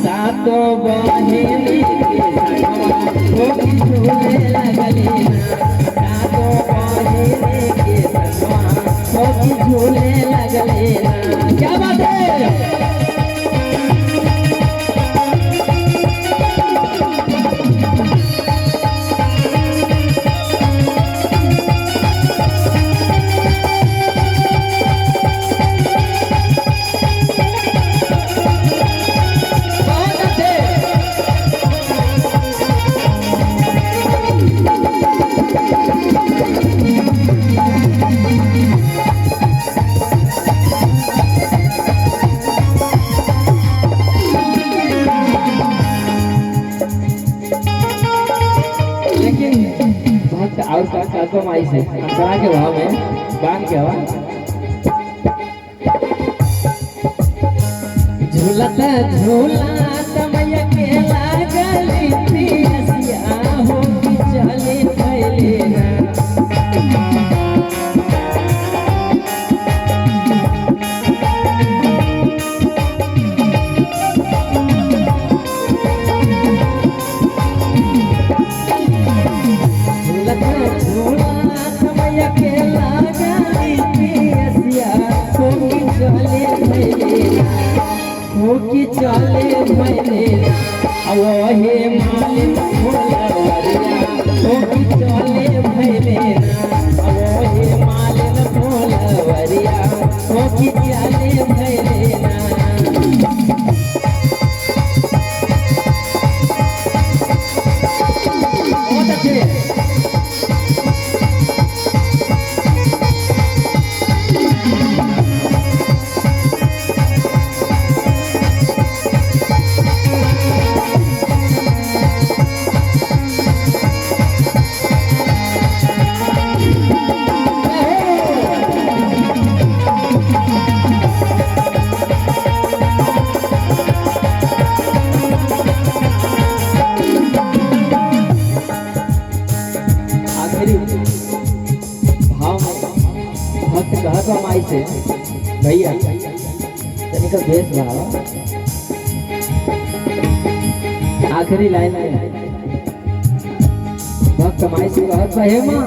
सातो बहिनी के संगवा होकी झूले लगले ना। सातो बहिनी के संगवा होकी झूले लगले ना। क्या बात है। और का तो माई से अंतरा के भाव में बांध के हवा झूलता झूलता मैया के लागली पियसिया हो कि चले पहले ना। होकी चले भैले हे मालिक भोलवरिया होकी चले भैले हे मालिक भोलवरिया होकी चले भैले ना। माई से भैया तनिक बेस बढ़ावा आखिरी लाइन में भक्त माई से कहत बा हे मां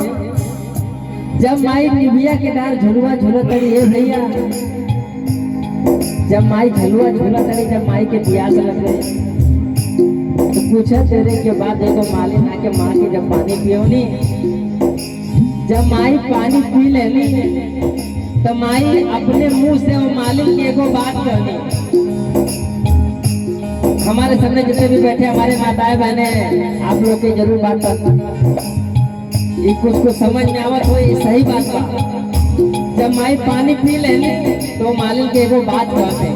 जब माई निबिया के डार झुलवा झूलत रही है भैया जब माई झुलवा झूलत रही जब माई के प्यास लग गई तो पूछा तेरे के बाद देखो मालिन आके मां की जब पानी पियोनी जब माई पानी पी लेनी तो माई अपने मुंह से वो मालिक की एगो बात करनी। हमारे सामने जितने भी बैठे हमारे माताएं बहने आप लोग की जरूर बात ये कुछ समझ में आवत हो सही बात बा। जब माई पानी पी लेने तो मालिक की एगो बात कहते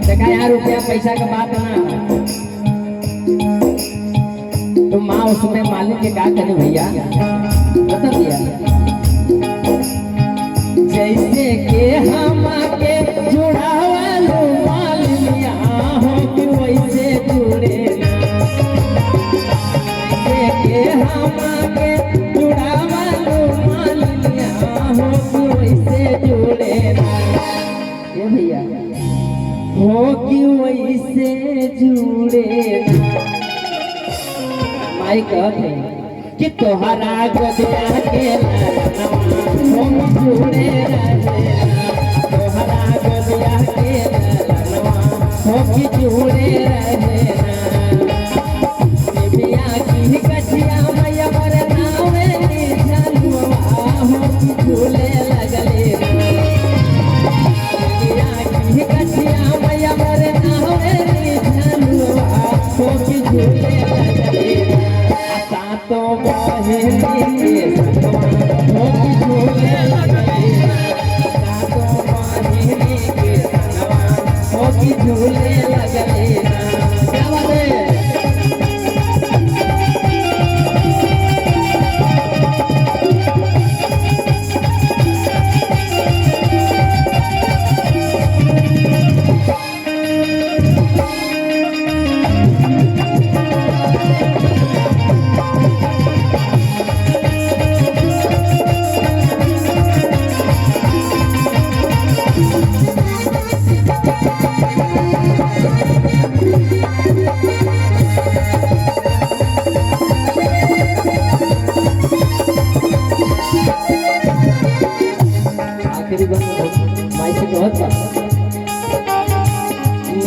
देखा यार रुपया पैसा का बात ना तो माँ उसमें मालिक के क्या करे भैया बता दिया जैसे के हम के जुड़ावलो मालिया हो कि वैसे जुड़े जैसे के हम के जुड़ावलो मालिया हो कि वैसे जुड़े ये भैया हो कि वैसे जुड़े माई कहते कि तोहरा गोदिया के हम जुड़े रहे तोहरा गोदिया के हम जुड़े रहे निबिया की कछिया मैया मोर नावे झलुआ हम झूले लगले निबिया की कछिया मैया मोर नावे झलुआ हम झूले लगले तो बहिनी के संगवा होकी झूले लगले सातो बहिनी के संगवा होकी झूले लगले क्या बात है।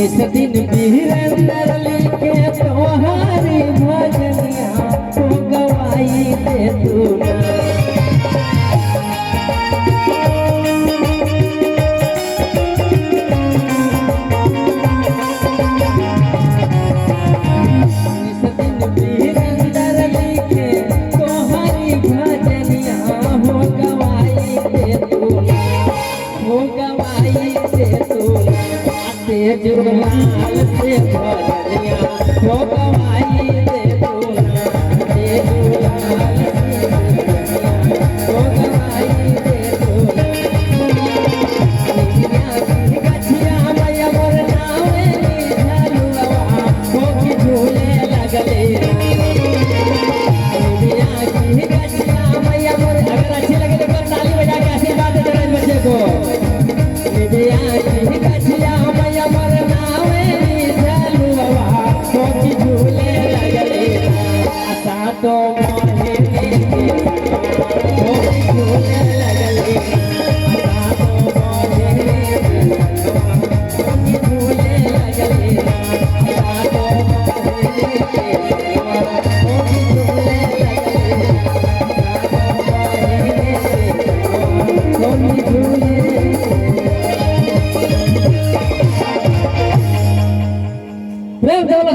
निस दिन वीरेंद्र लिखे तोहारी भजनिया हो गवाई दे तू ना। जुलाल से भजनिया हो गवाई दे तू ना, जुलाल से भजनिया हो गवाई दे तू ना। निमिया की गछिया मैया मोर नावे झलुआ हो कि झूले लगले। निमिया की गछिया मैया मोर, अगर अच्छी लगे तो ताली बजा के आशीर्वाद दे देना बच्चे को। निमिया की गछिया मैया मोर झूले लगले, आशा तो